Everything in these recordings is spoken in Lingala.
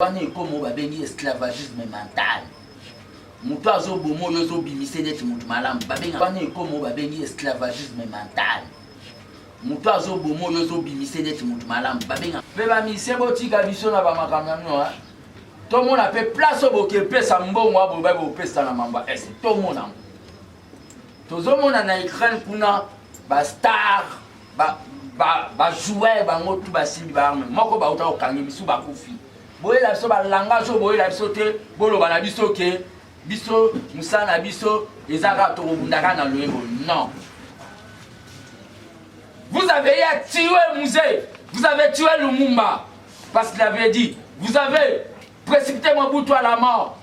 Comme babengi esclavagisme mental. Mutu azobomo yozo bimise neti mutu malamu babenga bani comme babengi esclavagisme mental. Mutu azobomo yozo bimise neti mutu malamu babenga beba mise botika biso na ba makamano ha. To mona pe place boke pesa mbongo abo ba bo pesa na mamba ese to mona. Tozo mona na écran kuna ba star ba jouer ba ngotu ba simbi ba arme moko ba uta okangi bisu ba kufi. Boye la biso ba langage boye la biso te bolo ba na biso ke biso musana biso ezaka to bundaka na loyembo non. Vous avez tué Musée, vous avez tué Lumumba parce qu'il avait dit vous avez précipité Mobutu à la mort.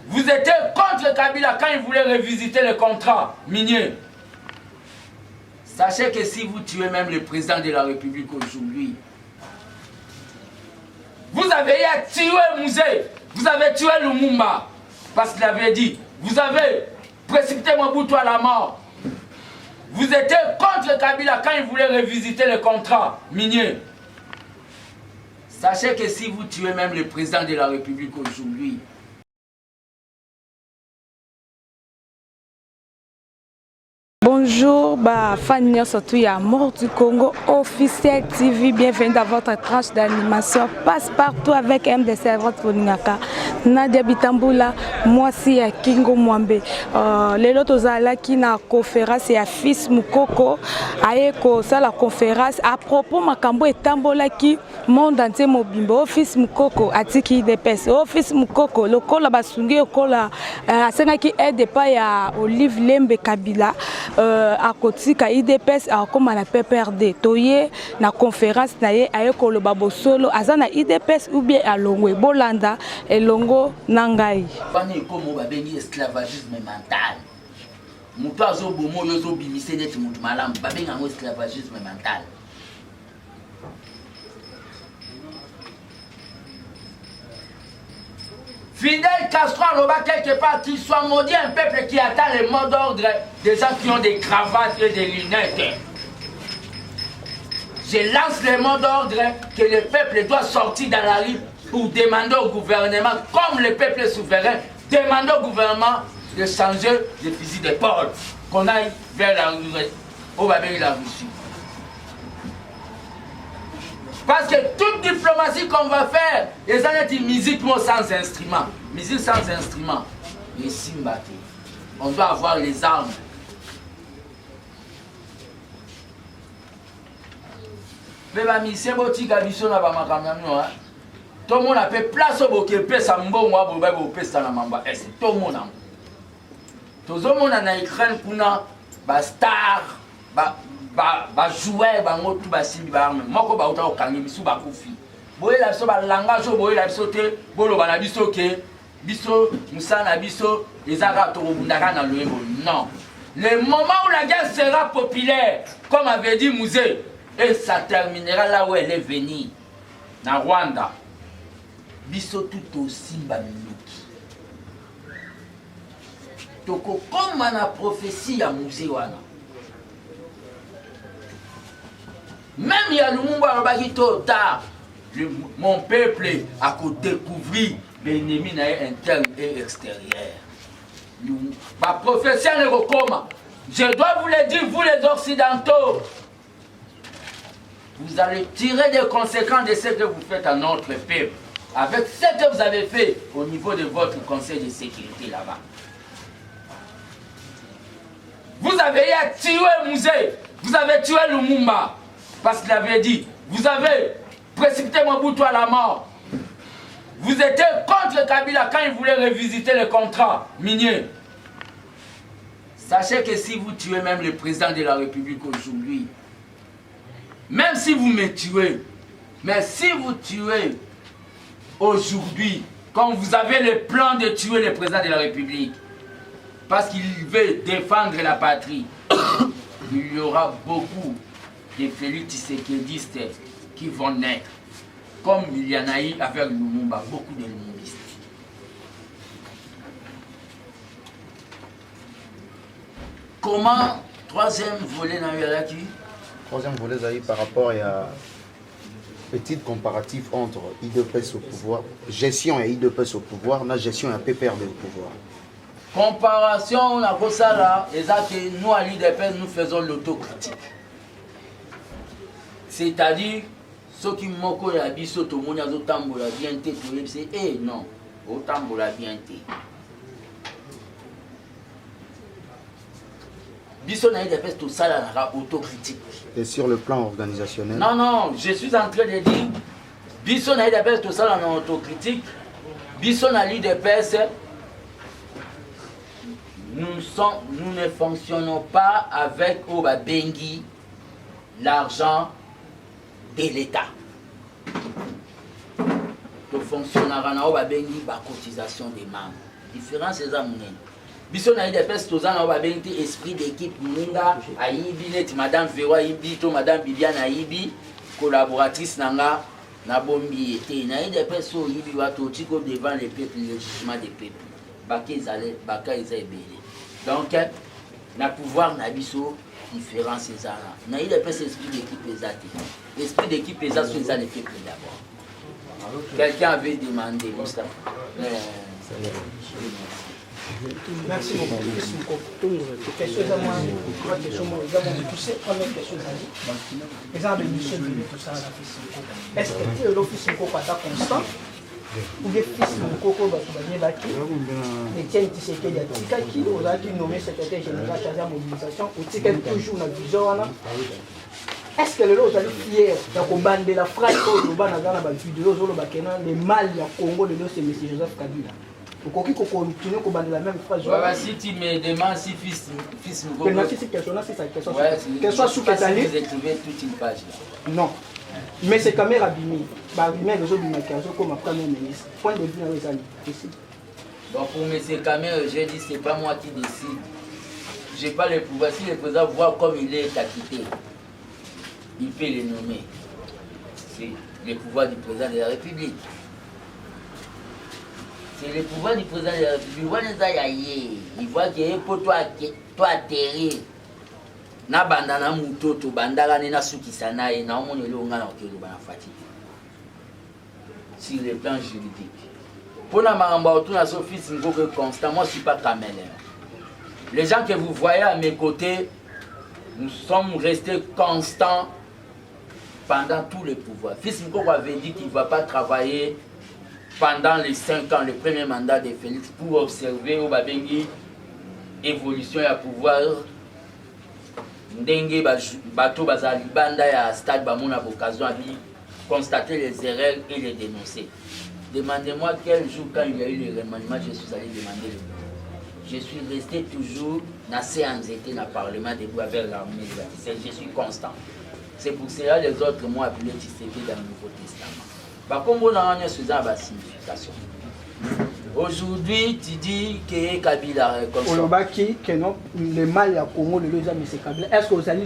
Vous étiez contre Kabila quand il voulait revisiter le contrat minier. Sachez que si vous tuez même le président de la République aujourd'hui, vous avez tué Musée, vous avez tué Lumumba parce qu'il avait dit vous avez précipité Mobutu à la mort. Vous étiez contre Kabila quand il voulait revisiter le contrat minier. Sachez que si vous tuez même le président de la République aujourd'hui, bonjour, fan surtout à Mort du Congo, officiel TV, bienvenue dans votre tranche d'animation. Passe partout avec MDC, votre Ningaka. Nadia Bitambula, moi aussi à Kingo Mwambe. Les autres qui na conférence et à Fils Mukoko, aeko ça la conférence à propos Makambo et Tambola qui monde entier mobimbo. Fils Mukoko atiki IDPS. Fils Mukoko, le col basungi au col à Senaki aide pas ya Olive Lembe Kabila. À côté ka IDPS a comme la PPRD toye na conférence na ye ayeko lo babo solo azana IDPS ou bien à Longwe Bolanda et Longo Nangai bani comme babengi esclavagisme mental. Mutu azobomo yozo bimise neti mutu malamu babenga ngo esclavagisme mental. Fidel Castro a quelque part qu'il soit maudit un peuple qui attend le mot d'ordre des gens qui ont des cravates et des lunettes. Je lance le mot d'ordre que le peuple doit sortir dans la rue pour demander au gouvernement, comme le peuple est souverain, demander au gouvernement de changer le fusil d'épaule, qu'on aille vers la Russie, au Babel la Russie. Parce que toute diplomatie qu'on va faire, les gens disent musique sans instrument. Musique sans instrument. Les Simbati. On doit avoir les armes. Mais la mission botika biso na ba makamano ha. Tout le monde a fait place au boke pesa mbongo abo ba bo pesa na mamba ese tout le monde. Tozo mona na écran kuna ba star ba jouer ba ngotu ba simbi ba arme moko ba uta okangi bisu ba kufi boye la biso ba langage boye la biso te bolo ba na biso ke biso musana biso ezaka to bundaka na loyembo non. Le moment où la guerre sera populaire comme avait dit Musée et ça terminera là où elle est venue na Rwanda biso tout aussi ba minuki toko comme na prophétie ya Musée wana. Même il y a Lumumba tard, mon peuple a découvert l'ennemi interne et extérieur. Ma prophétie est comment? Je dois vous le dire, vous les Occidentaux, vous allez tirer des conséquences de ce que vous faites à notre peuple, avec ce que vous avez fait au niveau de votre conseil de sécurité là-bas. Vous avez tué Musée, vous avez tué Lumumba. Parce qu'il avait dit, vous avez précipité Mobutu à la mort. Vous étiez contre Kabila quand il voulait revisiter le contrat minier. Sachez que si vous tuez même le président de la République aujourd'hui, même si vous me tuez, mais si vous tuez aujourd'hui, quand vous avez le plan de tuer le président de la République, parce qu'il veut défendre la patrie, il y aura beaucoup des Félix Tshisekedi qui vont naître, comme il y en a eu avec Lumumba, beaucoup de Lumumbistes. Comment, troisième volet dans le troisième volet par rapport à petite comparative entre IDPS au pouvoir, gestion et IDPS au pouvoir, la gestion et PPRD au pouvoir. Comparaison, la là, que nous, à l'IDPS, nous faisons l'autocritique. C'est-à-dire, ceux qui m'ont connu à Bisso, tout le monde a tambour la bien té, c'est eh non, au tambour la bien té. Bisso n'a IDPS, tout ça, là, autocritique. Et sur le plan organisationnel? Non, non, je suis en train de dire, Bisso n'a IDPS, tout ça, là, dans autocritique. Bisso n'a l'IDPS. Nous ne fonctionnons pas avec Obabengi, l'argent de l'État. Nous fonctionnons avec Obabengi, la cotisation des membres. Différence c'est ça, mon Biso na IDPS tozana Obabengi esprit d'équipe Munga, Aïbi, net Madame Véro Aïbi, Madame Bibiane Aïbi, collaboratrice nanga na bombi était. Na IDPS so Aïbi wato tiko devant les peuples, le jugement des peuples. Baka ezabele. Donc, na pouvoir na biso différence c'est ça. Na IDPS esprit d'équipe ezate. Esprit d'équipe ezate sur les peuples d'abord. Quelqu'un avait demandé Moustapha. Merci beaucoup. Question est moi, question moi, tu sais, on a une question à exemple de mission de tout ça à est-ce que l'office est constant ou bien fils de Coco va se battre et tiens, tu sais qu'il y a Tika qui est nommé secrétaire général chargé de mobilisation ou Tika toujours dans vision. Est-ce que le lot est fier de la phrase au Loba dans la vidéo les mal du Congo de l'eau c'est M. Joseph Kabila? Pour qu'on continue à combattre la même phrase. Si tu me demandes si fils Mouko. Si question-là, c'est ça. Question soit sous vous écrivez toute une page là. Non. Mais c'est quand même abîmé. Abîmé les autres du comme premier ministre. Point de vue dans les années. Donc pour M. Kamer, j'ai dit c'est pas moi qui décide. Je n'ai pas le pouvoir. Si le président voit comme il est acquitté, il peut le nommer. C'est le pouvoir du président de la République. C'est le pouvoir du président de la République. Il voit qu'il y a un peu toi atterrir. Na bandana mutoto bandala nena sukisana et na omoni longa na okelo bana fatigué. Sur le plan juridique. Pour la maramba autour de son fils Ngoko constant, moi je ne suis pas caméléon. Les gens que vous voyez à mes côtés, nous sommes restés constants pendant tout le pouvoir. Fils Ngoko avait dit qu'il ne va pas travailler pendant les 5 ans, le premier mandat de Félix, pour observer au Babengi évolution et à pouvoir ndenge bateau bazali banda ya stade bamona occasion abi constater les erreurs et les dénoncer. Demandez-moi quel jour quand il y a eu le remaniement je suis allé demander le vote. Je suis resté toujours dans séance été dans le parlement debout avec l'armée. Je suis constant. C'est pour cela les autres m'ont appelé Tshisekedi dans le Nouveau Testament. Par contre, on a une signification. Aujourd'hui, tu dis que Kabila est comme ça. Que non, le mal du Congo, c'est Kabila. Est-ce que vous allez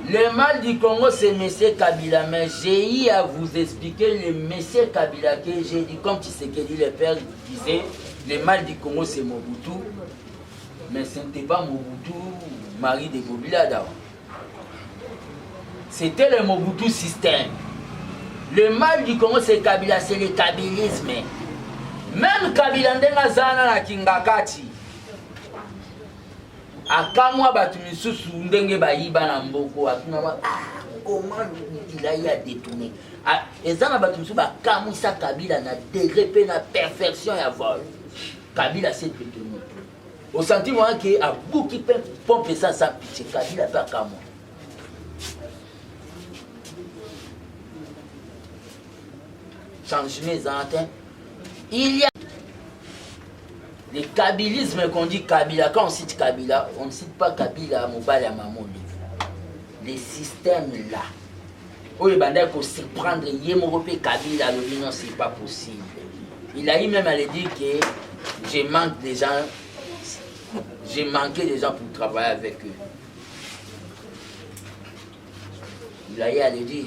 le mal du Congo, c'est M. Kabila. Mais j'ai eu à vous expliquer le M. Kabila que j'ai dit, comme tu sais que le père disait, le mal du Congo, c'est Mobutu. Mais ce n'était pas Mobutu, mari de Kabila d'abord. C'était le Mobutu système. Le mal du Congo, c'est Kabila, c'est le kabylisme. Même Kabila ndenga zana na Kingakati. Akamwa batu misusu ndenge bayiba na mboko atuna comment il a détourné. Ezana batu misusu bakamwisa Kabila na degré pe na perfection ya vol. Kabila s'est détourné. Au sentiment que a beaucoup qui pompe ça sans pitié Kabila pas kamwa. Changement zantin. Il y a le kabylisme qu'on dit Kabila. Quand on cite Kabila, on ne cite pas Kabila à Mobile à Mamon. Les systèmes là. Où il va faut se prendre Yémoropé Kabila, le non, c'est pas possible. Il a eu même à le dire que j'ai manqué des gens, j'ai manqué des gens pour travailler avec eux. Il a eu à le dire.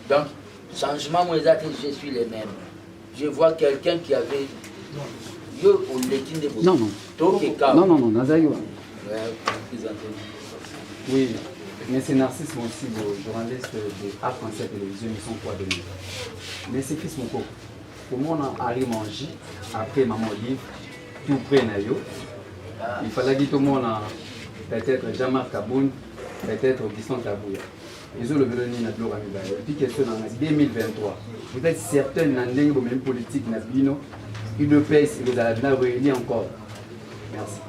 Donc, changement, moi, je suis le même. Je vois quelqu'un qui avait... Non, non. Non, non, non, Nazaïwa. Ouais, oui. Mais c'est Narcisse aussi, le journaliste de Art Français Télévision, ils sont quoi de nous. Mais c'est fils mon coco. Comment on arrive à manger après maman livre, tout près Nayo. Il fallait que tout le monde, peut-être Jean-Marc Kaboun, peut-être Augustin Kabouya. Ils ont le vélo ni notre loi. Et puis question en 2023. Vous êtes certain dans le même politique Nabino, il le pèse, il a réuni encore. Merci.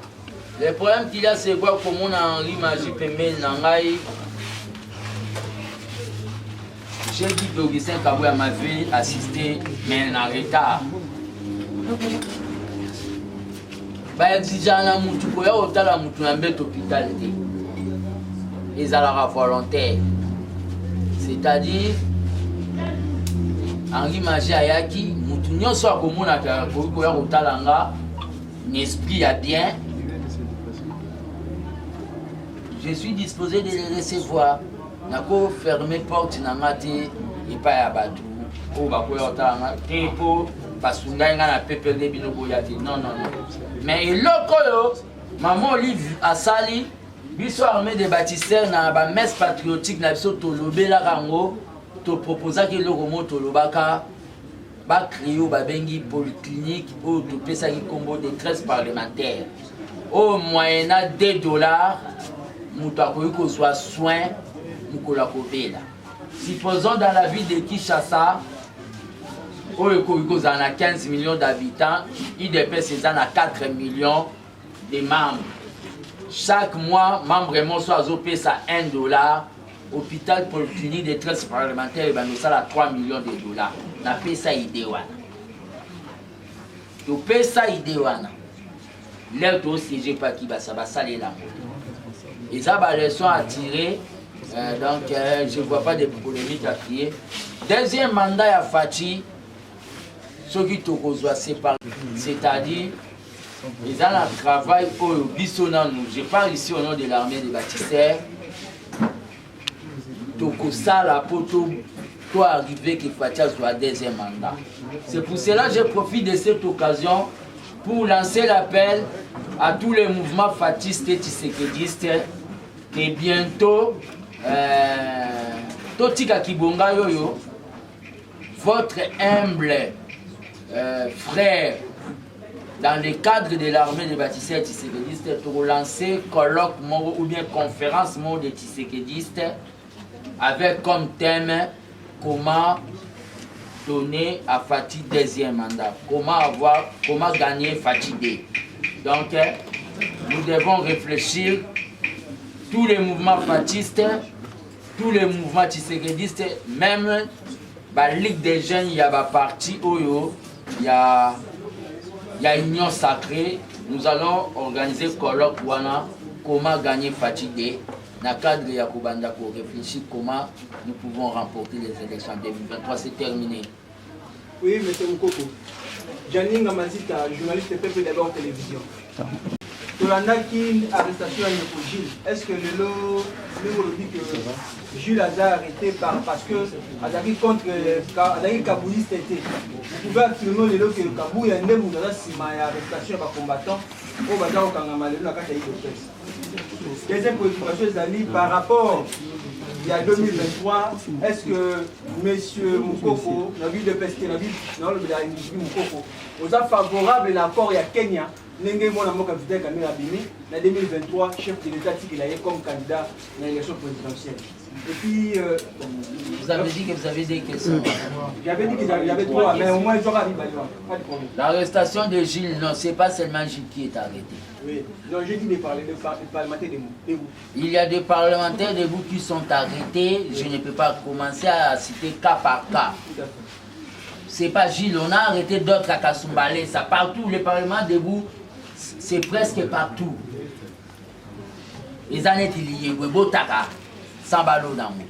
Le problème qu'il y a, c'est quoi comme on a Henri Magie Pemel Nangaï. J'ai dit que Augustin Kabouya m'avait assisté, mais en retard. Bah, exigeant la moutou, pour y avoir autant la moutou, un bête hôpital. Ils allaient volontaire. C'est-à-dire, Henri Magie Ayaki, moutou, n'y a pas comme on a pour y avoir autant l'anga, l'esprit a bien. Je suis disposé de les recevoir. Je vais fermer la porte et pas à Badou. Parce que non, non, non. Mais il maman Olive a sali, biso armée de bâtisseurs dans la messe patriotique, na biso tolobe la rango, to proposa que le romo tolobaka, ba créer ba bengi polyclinique ou to pesa ki combo de 13 parlementaires. Au moyennant $2. Moutou akoyiko soit soin moukola kobela. Supposons dans la ville de Kinshasa, où il y a 15 millions d'habitants, il dépasse 4 millions de membres. Chaque mois, membre soit payé ça $1. Hôpital polyclinique de 13 parlementaires, nous ça 3 millions de $. On a payé ça idéal. On paye ça idéal. L'air aussi, j'ai pas qui va ça va saler là. Et ça va les leçon à tirer. Donc je ne vois pas de polémiques à crier. Deuxième mandat à Fati, ce qui est séparé, c'est-à-dire ils ont un travail au Bissonant. Je parle ici au nom de l'armée des bâtisseurs. Toko Sala Poto, toi arriver que Fati soit deuxième mandat. C'est pour cela que je profite de cette occasion pour lancer l'appel à tous les mouvements fatistes et tshisekedistes que bientôt, Totika Kibonga Yoyo, votre humble frère, dans le cadre de l'armée des bâtisseurs tshisekedistes, pour lancer colloque ou bien conférence des tshisekedistes avec comme thème comment donner à Fati deuxième mandat, comment gagner Fati D. Donc, nous devons réfléchir, tous les mouvements fatistes, tous les mouvements tshisekedistes, même la Ligue des jeunes, il y a un parti Oyo, il y a Union Sacrée. Nous allons organiser un colloque comment gagner Fati D. Dans le cadre de Yakubanda pour réfléchir comment nous pouvons remporter les élections en 2023. C'est terminé. Oui, M. Moukoko. Janine Gamazita, journaliste Peuple d'abord télévision. Tolandaki, arrestation à Gilles. Est-ce que le dit que Jules a arrêté parce que Azaki contre Azaki Kabouliste était. Vous pouvez affirmer le que Kabou y a un démon dans la arrestation par combattant au Bazar au Kangamalé, la carte de presse. Deuxième préoccupation, par rapport à 2023, est-ce que M. Moukoko, la ville de Pesquet, la ville de Moukoko, vous êtes favorable à l'accord à Kenya, Nenge Mona Moka Fidel Kamil Abimi, en 2023, chef de l'État qui est comme candidat à l'élection présidentielle. Et puis. Vous avez dit que vous avez des questions. J'avais dit qu'il y avait trois, mais au moins ils auront arrivé. Pas de problème. L'arrestation de Gilles, non, c'est pas seulement Gilles qui est arrêté. Oui, non, j'ai dit des parlementaires de vous. Il y a des parlementaires de vous qui sont arrêtés. Je ne peux pas commencer à citer cas par cas. C'est pas Gilles, on a arrêté d'autres à Kasumbalé, ça partout. Les parlements de vous, c'est presque partout. Les années liées, Webotaka, Sambalo Namou.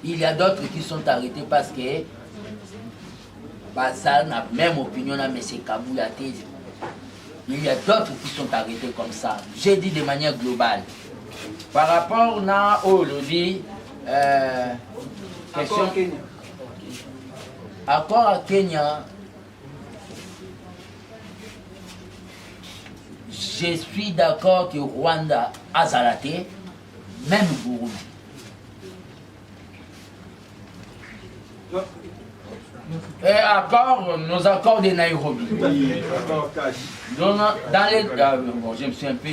Il y a d'autres qui sont arrêtés parce que ça n'a même opinion à M. Kabouyaté. Il y a d'autres qui sont arrêtés comme ça. J'ai dit de manière globale. Par rapport à Olodi, question. Accord à Kenya, je suis d'accord que Rwanda a zalaté, même Burundi. Et accord, nos accords de Nairobi. Donc, dans les... bon, je me suis un peu...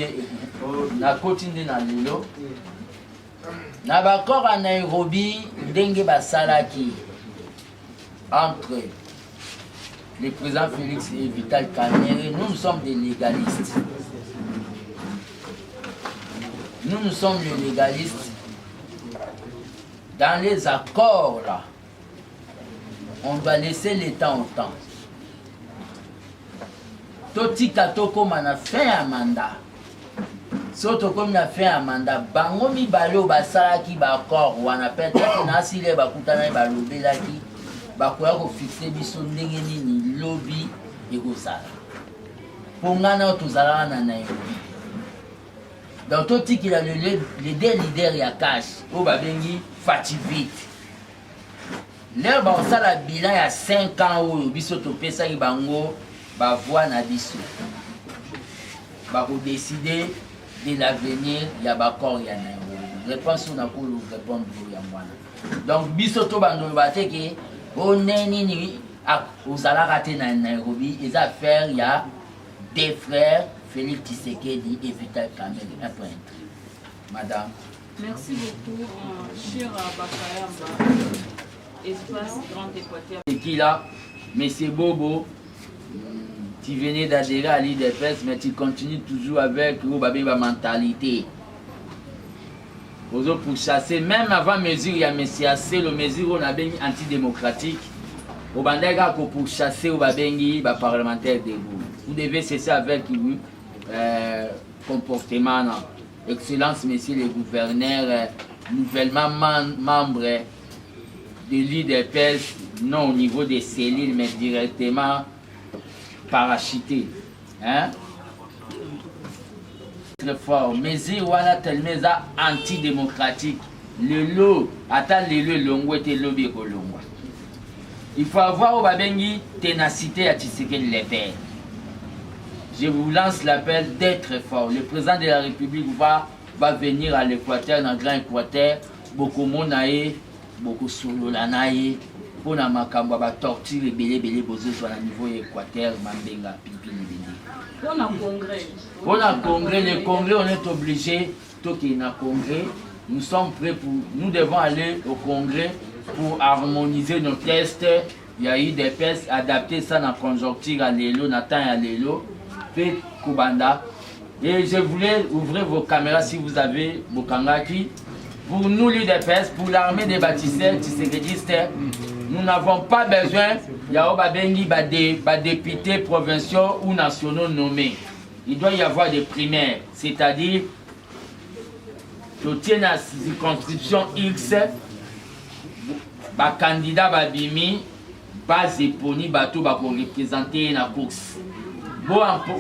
Na continué dans l'élo. Na l'accord à Nairobi, Dengue Basalaki, entre le président Félix et Vital Kamerhe, nous sommes des légalistes. Nous sommes les légalistes. Dans les accords, là, on doit laisser l'État en temps. Toti Katoko m'a fait un mandat. Surtout comme il a fait un mandat, Bangomi Balo Basalaki Bakor, ou on appelle Nasile Bakutana Balobelaki, Bakoya ko fixer biso ndenge nini lobby et Gosala. Pour ngana tozala na Nairobi. Dans Toti qu'il a les deux leaders ya cash, au Babengi Fativite. Là, on a la bilan il y a 5 ans où biso topesa ki bango ba voix na biso. Ba ko décider de l'avenir ya bakor ya Nairobi. Réponse on a pour répondre ya mwana. Donc biso to bando bateke oneni ni ozala raté na Nairobi, les affaires il y a des frères Félix Tshisekedi et Vital Kamerhe. Un point. Madame. Merci beaucoup, cher Bakayamba. Espace Grand Équateur. C'est qui là? Monsieur Bobo, tu venais d'adhérer à l'IDPS, mais tu continues toujours avec la mentalité. Pour chasser, même avant mesure, il y a Messiassé, le mesure on a bien antidémocratique. Au bandega pour chasser au babengi, les parlementaires de vous. Vous devez cesser avec comportement. Excellence, messieurs les gouverneurs, nouvellement membres de l'IDPS, non au niveau des cellules, mais directement parachutés. Hein? Très fort. Mais il y a tellement antidémocratique. Le lot, attends le lot, longo et lobby kolongwa. Il faut avoir au babengi ténacité à Tshisekedi les pères. Je vous lance l'appel d'être fort. Le président de la République va venir à l'Équateur, dans le Grand Équateur, beaucoup de monde. Beaucoup solo la naïe pour na makambo ba torture belé bozo sur le niveau équateur mambenga pipi libéné. On a congrès. On a congrès, le congrès on est obligé toki na congrès. Nous sommes prêts pour nous devons aller au congrès pour harmoniser nos tests. Il y a eu des tests adaptés ça dans conjoncture à l'élo, Nathan à l'élo, fait Kubanda. Et je voulais ouvrir vos caméras si vous avez vos kangaki. Pour nous, l'UDPS, pour l'armée des bâtisseurs, tshisekidistes, nous n'avons pas besoin des députés provinciaux ou nationaux nommés. Il doit y avoir des primaires, c'est-à-dire que tient la circonscription X, les candidats babimi, base époni, bateau pour représenter la course.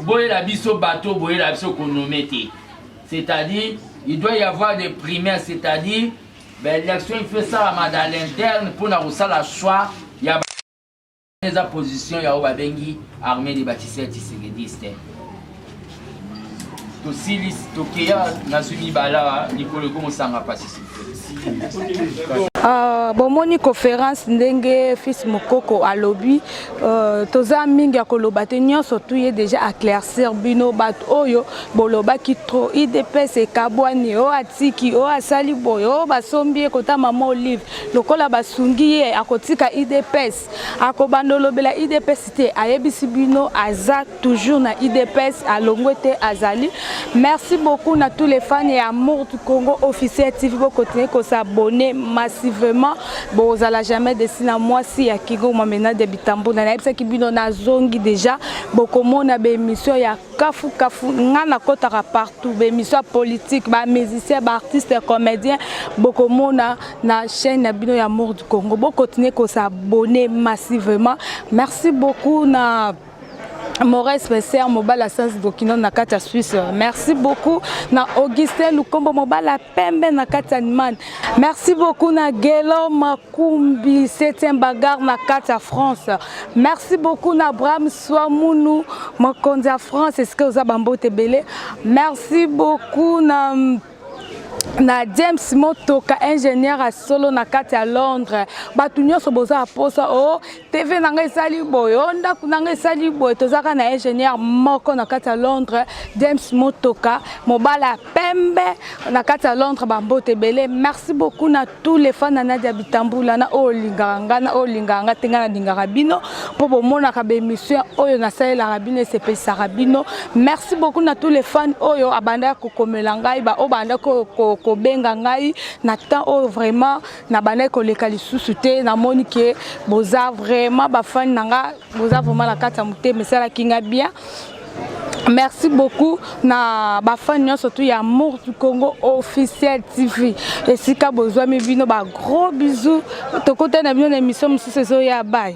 Boye la biso bateau, boye la biso konomete. C'est-à-dire, il doit y avoir des primaires, c'est-à-dire, l'élection, il fait ça à l'interne pour la choix. Il y a des oppositions, il y a Obabengi, armée des bâtisseurs tshisekidistes. Tosili, Tokeya, Nazumi Bala, Nicole Gomosanga participe. Bomoni conférence ndenge fils mokoko à lobby toza mingi akoloba te nyonso tuye déjà éclaircir bino bat oyo boloba ki trop IDPS e kabwani o atiki o asali boyo basombi kota mama Olive lokola basungi ye akotika IDPS akobandolobela IDPS te ayebisi bino aza toujours na IDPS alongwete azali. Merci beaucoup na tous les fans et amour du Congo officiel TV pour continuer à s'abonner massivement. Bon, vous allez jamais dessiner moi si à Kigo maintenant de Bitambo na naipsa kibino na zongi déjà beaucoup monde a émission ya kafu ngana kota partout émission politique ba musicien ba artiste comédien beaucoup monde na chaîne na bino ya amour du Congo pour continuer à s'abonner massivement. Merci beaucoup na Maurice Pesser Mobala Sans Dokino na kata Suisse. Merci beaucoup na Augustin Lukombo Mobala Pembe na kata Man. Merci beaucoup na Gelo Makumbi 7e bagarre na kata France. Merci beaucoup na Abraham Swamunu Makonza France. Est-ce que vous avez bambo tebele? Merci beaucoup na na James Motoka ingénieur à solo na kati à Londres batu nyonso boza aposa o TV nanga esali boyo ndako nanga esali boyo tozaka na ingénieur moko na kati à Londres James Motoka mobala pembe na kati à Londres bambote belé. Merci beaucoup na tous les fans na Nadia Bitambula na olinganga na olinganga tenga na dingaka bino po bomona ka be émission oyo na salela rabino CP Sarabino. Merci beaucoup na tous les fans oyo abanda ko komelanga ba o banda ko benga ngai na temps o vraiment na bana ko leka lisusu te na moni ke boza vraiment ba fan nanga boza vraiment la kata mute mesala kinga bien. Merci beaucoup na ba fan nyonso tout ya Amour du Congo officiel TV et sika bozwa mi bino ba gros bisous to côté na bino émission mususu zo ya bye.